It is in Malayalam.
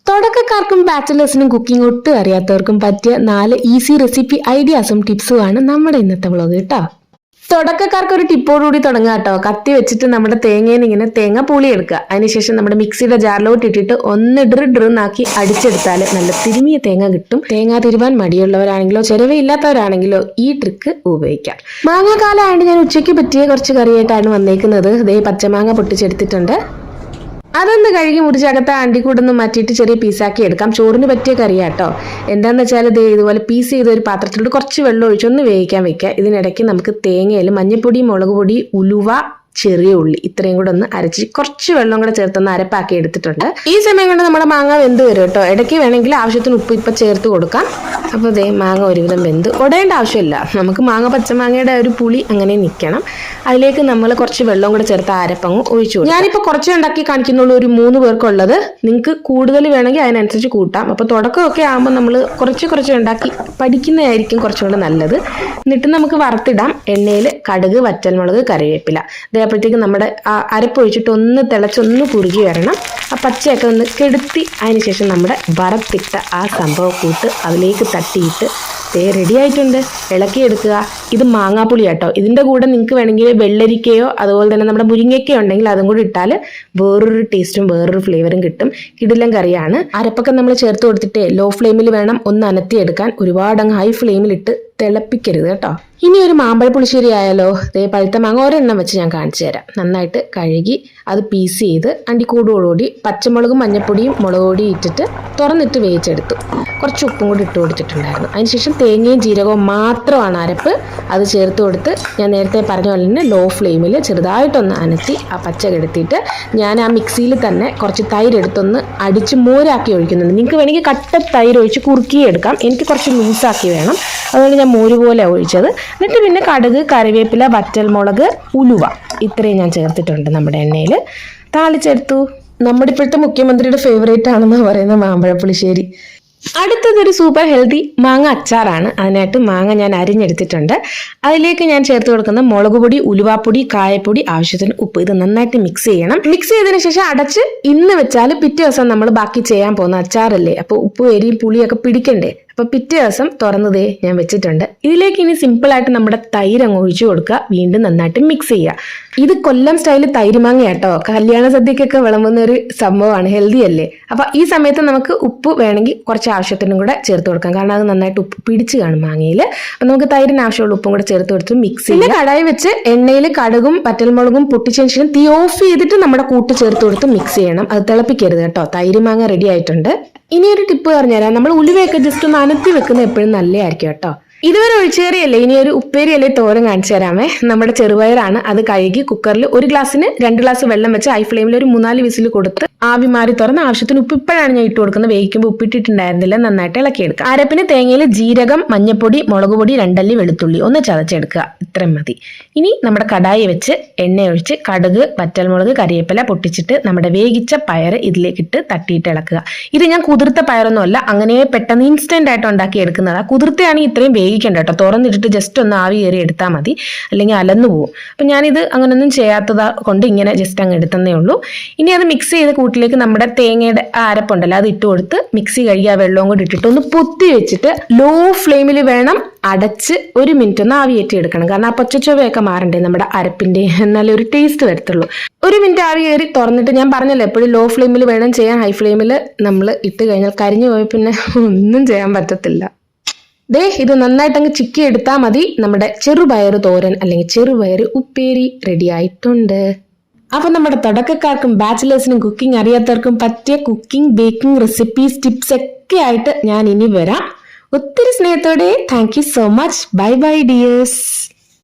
തുടക്കക്കാർക്കും ബാച്ചിലേഴ്സിനും കുക്കിംഗ് ഒട്ടും അറിയാത്തവർക്കും പറ്റിയ 4 ഈസി റെസിപ്പി ഐഡിയാസും ടിപ്സുമാണ് നമ്മുടെ ഇന്നത്തെ വ്ളോഗ് കേട്ടോ. തുടക്കക്കാർക്ക് ഒരു ടിപ്പോടുകൂടി തുടങ്ങുക കേട്ടോ. കത്തി വെച്ചിട്ട് നമ്മുടെ തേങ്ങയിൽ ഇങ്ങനെ തേങ്ങ പൂളി എടുക്കുക. അതിനുശേഷം നമ്മുടെ മിക്സിയുടെ ജാറിലോട്ട് ഇട്ടിട്ട് ഒന്ന് ഡ്രിന്നാക്കി അടിച്ചെടുത്താൽ നല്ല തിരുമിയ തേങ്ങ കിട്ടും. തേങ്ങ തിരുവാൻ മടിയുള്ളവരാണെങ്കിലോ ചിലവില്ലാത്തവരാണെങ്കിലോ ഈ ട്രിക്ക് ഉപയോഗിക്കാം. മാങ്ങാക്കാലമായിട്ട് ഞാൻ ഉച്ചയ്ക്ക് പറ്റിയ കുറച്ച് കറിയായിട്ടാണ് വന്നേക്കുന്നത്. ദേ പച്ചമാങ്ങ പൊട്ടിച്ചെടുത്തിട്ടുണ്ട്. അതൊന്ന് കഴുകി മുറിച്ചകത്ത് അണ്ടിക്കൂടൊന്ന് മാറ്റിയിട്ട് ചെറിയ പീസാക്കി എടുക്കാം. ചോറിന് പറ്റിയ കറിയാട്ടോ. എന്താണെന്ന് വെച്ചാൽ ഇതുപോലെ പീസ് ചെയ്ത ഒരു പാത്രത്തിലോട്ട് കുറച്ച് വെള്ളം ഒഴിച്ചൊന്ന് വേവിക്കാൻ വെക്കുക. ഇതിനിടയ്ക്ക് നമുക്ക് തേങ്ങയിൽ മഞ്ഞൾപ്പൊടി, മുളക് പൊടി, ഉലുവ, ചെറിയ ഉള്ളി ഇത്രയും കൂടെ ഒന്ന് അരച്ച് കുറച്ച് വെള്ളം കൂടെ ചേർത്തൊന്ന് അരപ്പാക്കി എടുത്തിട്ടുണ്ട്. ഈ സമയം കൊണ്ട് നമ്മുടെ മാങ്ങ വെന്ത് വരും കേട്ടോ. ഇടയ്ക്ക് വേണമെങ്കിൽ ആവശ്യത്തിന് ഉപ്പ് ഇപ്പം ചേർത്ത് കൊടുക്കാം. അപ്പോൾ ദേ മാങ്ങ ഒരുവിധം വെന്ത് ഉടയേണ്ട ആവശ്യമില്ല. നമുക്ക് പച്ചമാങ്ങയുടെ ഒരു പുളി അങ്ങനെ നിൽക്കണം. അതിലേക്ക് നമ്മൾ കുറച്ച് വെള്ളം കൂടെ ചേർത്ത് അരപ്പങ്ങ് ഒഴിച്ചു കൊടുക്കും. ഞാനിപ്പോൾ കുറച്ച് ഉണ്ടാക്കി കാണിക്കുന്നുള്ളൂ, ഒരു 3 പേർക്കുള്ളത്. നിങ്ങൾക്ക് കൂടുതൽ വേണമെങ്കിൽ അതിനനുസരിച്ച് കൂട്ടാം. അപ്പോൾ തുടക്കമൊക്കെ ആകുമ്പോൾ നമ്മൾ കുറച്ച് ഉണ്ടാക്കി പഠിക്കുന്നതായിരിക്കും കുറച്ചുകൂടെ നല്ലത്. എന്നിട്ട് നമുക്ക് വറുത്തിടാം. എണ്ണയിൽ കടുക്, വറ്റൽമുളക്, കറിവേപ്പില. അപ്പോഴത്തേക്ക് നമ്മുടെ അരപ്പൊഴിച്ചിട്ട് ഒന്ന് തിളച്ചൊന്ന് കുറുകി വരണം. ആ പച്ചയൊക്കെ ഒന്ന് കെടുത്തി അതിനുശേഷം നമ്മുടെ വറുത്തിട്ട ആ സംഭവം കൂട്ട് അതിലേക്ക് തട്ടിയിട്ട് റെഡി ആയിട്ടുണ്ട്. ഇളക്കിയെടുക്കുക. ഇത് മാങ്ങാപ്പുളി കേട്ടോ. ഇതിൻ്റെ കൂടെ നിങ്ങൾക്ക് വേണമെങ്കിൽ വെള്ളരിക്കയോ അതുപോലെ തന്നെ നമ്മുടെ മുരിങ്ങയ്ക്കയോ ഉണ്ടെങ്കിൽ അതും കൂടി ഇട്ടാൽ വേറൊരു ടേസ്റ്റും വേറൊരു ഫ്ലേവറും കിട്ടും. കിടിലൻ കറിയാണ്. അരപ്പൊക്കെ നമ്മൾ ചേർത്ത് കൊടുത്തിട്ട് ലോ ഫ്ലെയിമിൽ വേണം ഒന്ന് അനത്തിയെടുക്കാൻ. ഒരുപാട് അങ്ങ് ഹൈ ഫ്ലെയിമിലിട്ട് തിളപ്പിക്കരുത് കേട്ടോ. ഇനി ഒരു മാമ്പഴ പുളിശ്ശേരി ആയാലോ. പഴുത്ത മാങ്ങ ഒരെണ്ണം വെച്ച് ഞാൻ കാണിച്ചു തരാം. നന്നായിട്ട് കഴുകി അത് പീസ് ചെയ്ത് അണ്ടിക്കൂടോടുകൂടി പച്ചമുളകും മഞ്ഞപ്പൊടിയും മുളക് പൊടിയും ഇട്ടിട്ട് തുറന്നിട്ട് വേവിച്ചെടുത്തു. കുറച്ച് ഉപ്പും കൂടി ഇട്ട് കൊടുത്തിട്ടുണ്ടായിരുന്നു. അതിനുശേഷം തേങ്ങയും ജീരകവും മാത്രമാണ് അരപ്പ്. അത് ചേർത്ത് കൊടുത്ത് ഞാൻ നേരത്തെ പറഞ്ഞ പോലെ തന്നെ ലോ ഫ്ലെയിമിൽ ചെറുതായിട്ടൊന്ന് അനത്തി ആ പച്ച കെടുത്തിയിട്ട് ഞാൻ ആ മിക്സിയിൽ തന്നെ കുറച്ച് തൈര് എടുത്തൊന്ന് അടിച്ച് മോരാക്കി ഒഴിക്കുന്നുണ്ട്. നിങ്ങൾക്ക് വേണമെങ്കിൽ കട്ട തൈര് ഒഴിച്ച് കുറുക്കി എടുക്കാം. എനിക്ക് കുറച്ച് ലൂസാക്കി വേണം, അതുകൊണ്ട് ഞാൻ മോര് പോലെ ഒഴിച്ചത്. എന്നിട്ട് പിന്നെ കടുക്, കറിവേപ്പില, വറ്റൽമുളക്, ഉലുവ ഇത്രയും ഞാൻ ചേർത്തിട്ടുണ്ട്. നമ്മുടെ എണ്ണയിൽ താളിച്ചെടുത്തു. നമ്മുടെ ഇപ്പോഴത്തെ മുഖ്യമന്ത്രിയുടെ ഫേവറേറ്റ് ആണെന്ന് പറയുന്ന മാമ്പഴ പുളിശ്ശേരി. അടുത്തതൊരു സൂപ്പർ ഹെൽത്തി മാങ്ങ അച്ചാറാണ്. അതിനായിട്ട് മാങ്ങ ഞാൻ അരിഞ്ഞെടുത്തിട്ടുണ്ട്. അതിലേക്ക് ഞാൻ ചേർത്ത് കൊടുക്കുന്ന മുളക് പൊടി, ഉലുവാപ്പൊടി, കായപ്പൊടി, ആവശ്യത്തിന് ഉപ്പ്. ഇത് നന്നായിട്ട് മിക്സ് ചെയ്യണം. മിക്സ് ചെയ്തതിന് ശേഷം അടച്ച് ഇന്ന് വെച്ചാൽ പിറ്റേ ദിവസം നമ്മൾ ബാക്കി ചെയ്യാൻ പോകുന്ന അച്ചാറല്ലേ, അപ്പോൾ ഉപ്പ്, എരിയും പുളിയൊക്കെ പിടിക്കണ്ടേ. അപ്പോൾ പിറ്റേ ദിവസം തുറന്നതേ ഞാൻ വെച്ചിട്ടുണ്ട്. ഇതിലേക്ക് ഇനി സിമ്പിളായിട്ട് നമ്മുടെ തൈര് അങ്ങ് ഒഴിച്ചു കൊടുക്കുക. വീണ്ടും നന്നായിട്ട് മിക്സ് ചെയ്യുക. ഇത് കൊല്ലം സ്റ്റൈല് തൈര് മാങ്ങ കേട്ടോ. കല്യാണ സദ്യക്കൊക്കെ വിളമ്പുന്ന ഒരു സംഭവമാണ്. ഹെൽത്തി അല്ലേ. അപ്പോൾ ഈ സമയത്ത് നമുക്ക് ഉപ്പ് വേണമെങ്കിൽ കുറച്ച് ആവശ്യത്തിനും കൂടെ ചേർത്ത് കൊടുക്കാം. കാരണം അത് നന്നായിട്ട് ഉപ്പ് പിടിച്ച് കാണും മാങ്ങയിൽ. അപ്പോൾ നമുക്ക് തൈരിന് ആവശ്യമുള്ള ഉപ്പും കൂടെ ചേർത്ത് കൊടുത്ത് മിക്സ് ചെയ്യുക. കടായി വെച്ച് എണ്ണയിൽ കടുകും പറ്റൽമുളകും പൊട്ടിച്ചതിന് ശേഷം തീ ഓഫ് ചെയ്തിട്ട് നമ്മുടെ കൂട്ട് ചേർത്ത് കൊടുത്ത് മിക്സ് ചെയ്യണം. അത് തിളപ്പിക്കരുത് കേട്ടോ. തൈര് മാങ്ങ റെഡി ആയിട്ടുണ്ട്. ഇനി ഒരു ടിപ്പ് പറഞ്ഞുതരാം. നമ്മൾ ഉലുവയൊക്കെ ജസ്റ്റ് ഒന്ന് അനത്തി വെക്കുന്നത് എപ്പോഴും നല്ലതായിരിക്കും കേട്ടോ. ഇതുവരെ ഒഴിച്ചേറിയല്ലേ. ഇനി ഒരു ഉപ്പേരിയല്ലേ തോരൻ കാണിച്ചു തരാമേ. നമ്മുടെ ചെറുപയറാണ്. അത് കഴുകി കുക്കറിൽ 1 ഗ്ലാസ്സിന് 2 ഗ്ലാസ് വെള്ളം വെച്ച് ഹൈ ഫ്ലെയിമിൽ ഒരു 3-4 വിസിൽ കൊടുത്ത് ആവി മാറി തുറന്ന് ആവശ്യത്തിന് ഉപ്പ് ഇപ്പോഴാണ് ഞാൻ ഇട്ട് കൊടുക്കുന്നത്. വേവിക്കുമ്പോൾ ഉപ്പിട്ടിട്ടുണ്ടായിരുന്നില്ല. നന്നായിട്ട് ഇളക്കിയെടുക്കുക. അരപ്പിന് തേങ്ങയിൽ ജീരകം, മഞ്ഞപ്പൊടി, മുളക് പൊടി, 2 അല്ലി വെളുത്തുള്ളി ഒന്ന് ചതച്ചെടുക്കുക. ഇത്രയും മതി. ഇനി നമ്മുടെ കടായി വെച്ച് എണ്ണ ഒഴിച്ച് കടുക്, വറ്റൽമുളക്, കറിവേപ്പില പൊട്ടിച്ചിട്ട് നമ്മുടെ വേവിച്ച പയർ ഇതിലേക്കിട്ട് തട്ടിയിട്ട് ഇളക്കുക. ഇത് ഞാൻ കുതിർത്ത പയറൊന്നുമല്ല, അങ്ങനെ പെട്ടെന്ന് ഇൻസ്റ്റന്റ് ആയിട്ട് ഉണ്ടാക്കി എടുക്കുന്നതാണ്. കുതിർത്തയാണെങ്കിൽ ഇത്രയും വേവിക്കണ്ട കേട്ടോ. തുറന്നിട്ടിട്ട് ജസ്റ്റ് ഒന്ന് ആവി കയറി എടുത്താൽ മതി, അല്ലെങ്കിൽ അലന്നു പോകും. അപ്പം ഞാനിത് അങ്ങനെയൊന്നും ചെയ്യാത്തത് കൊണ്ട് ഇങ്ങനെ ജസ്റ്റ് അങ്ങ് എടുത്തതേ ഉള്ളൂ. ഇനി അത് മിക്സ് ചെയ്ത് കൂട്ടിലേക്ക് നമ്മുടെ തേങ്ങയുടെ അരപ്പുണ്ടല്ലോ അത് ഇട്ട് കൊടുത്ത് മിക്സി കഴുകി ആ വെള്ളവും കൂടി ഇട്ടിട്ട് ഒന്ന് പൊത്തി വെച്ചിട്ട് ലോ ഫ്ലെയിമിൽ വേണം അടച്ച് 1 മിനിറ്റ് ഒന്ന് ആവിയേറ്റി എടുക്കണം. കാരണം ആ പച്ചച്ചൊവയൊക്കെ മാറണ്ടേ നമ്മുടെ അരപ്പിന്റെ, എന്നാലേ ഒരു ടേസ്റ്റ് വരത്തുള്ളൂ. 1 മിനിറ്റ് ആവി കയറി തുറന്നിട്ട് ഞാൻ പറഞ്ഞല്ലോ എപ്പോഴും ലോ ഫ്ലെയിമിൽ വേണം ചെയ്യാൻ. ഹൈ ഫ്ലെയിമിൽ നമ്മൾ ഇട്ട് കഴിഞ്ഞാൽ കരിഞ്ഞു പോയി പിന്നെ ഒന്നും ചെയ്യാൻ പറ്റത്തില്ല. ഇത് നന്നായിട്ട് അങ്ങ് ചിക്കി എടുത്താൽ മതി. നമ്മുടെ ചെറുപയർ തോരൻ അല്ലെങ്കിൽ ചെറുപയർ ഉപ്പേരി റെഡി ആയിട്ടുണ്ട്. അപ്പൊ നമ്മുടെ തുടക്കക്കാർക്കും ബാച്ചിലേഴ്സിനും കുക്കിംഗ് അറിയാത്തവർക്കും പറ്റിയ കുക്കിംഗ്, ബേക്കിംഗ് റെസിപ്പീസ്, ടിപ്സ് ഒക്കെ ആയിട്ട് ഞാൻ ഇനി വരാം. ഒത്തിരി സ്നേഹത്തോടെ. Thank you so much. Bye bye dears.